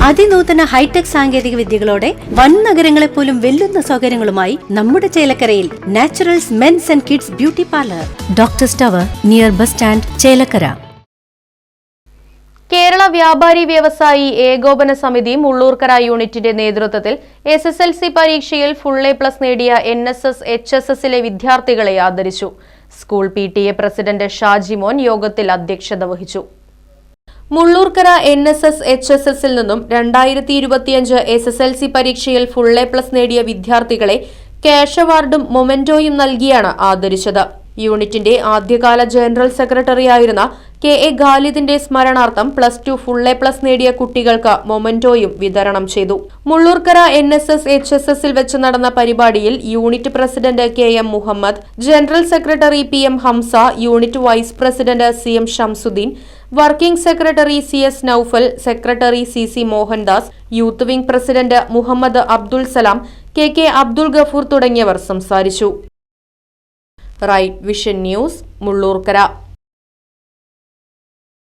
അതിനൂതന hi tech സാങ്കേതിക വിദ്യകളോടെ വൻ നഗരങ്ങളെ പോലും വെല്ലുന്ന സൗകര്യങ്ങളുമായി നമ്മുടെ ചേലക്കരയിൽ naturals men's and kids beauty parlour, doctors tower, near bus stand, Chelakkara. Kerala Vyapari Vyavasayi Ekopana Samithi Mullurkara യൂണിറ്റിന്റെ നേതൃത്വത്തിൽ SSLC പരീക്ഷയിൽ ഫുൾ A+ നേടിയ NSS HSSലെ വിദ്യാർത്ഥികളെ ആദരിച്ചു. സ്കൂൾ PTA പ്രസിഡന്റ് ഷാജിമോൻ യോഗത്തിൽ അധ്യക്ഷത വഹിച്ചു. മുള്ളൂർക്കര NSS HSSൽ നിന്നും 2025 SSLC പരീക്ഷയിൽ ഫുൾ A+ നേടിയ വിദ്യാർത്ഥികളെ ക്യാഷ് അവാർഡും മൊമെന്റോയും നൽകിയാണ് ആദരിച്ചത്. യൂണിറ്റിന്റെ ആദ്യകാല ജനറൽ സെക്രട്ടറിയായിരുന്ന KA ഖാലിദിന്റെ സ്മരണാർത്ഥം +2 ഫുൾ A+ നേടിയ കുട്ടികൾക്ക് മൊമെന്റോയും വിതരണം ചെയ്തു. മുള്ളൂർക്കര NSS HSSൽ വെച്ച് നടന്ന പരിപാടിയിൽ unit president KM Muhammad, general secretary PM Hamsa, unit vice president CM Shamsuddin, working secretary CS Noufal, secretary CC Mohandas, youth wing president Muhammad Abdul Salam, KK Abdul Gafoor തുടങ്ങിയവർ സംസാരിച്ചു. Right Vision News, Mullurkara.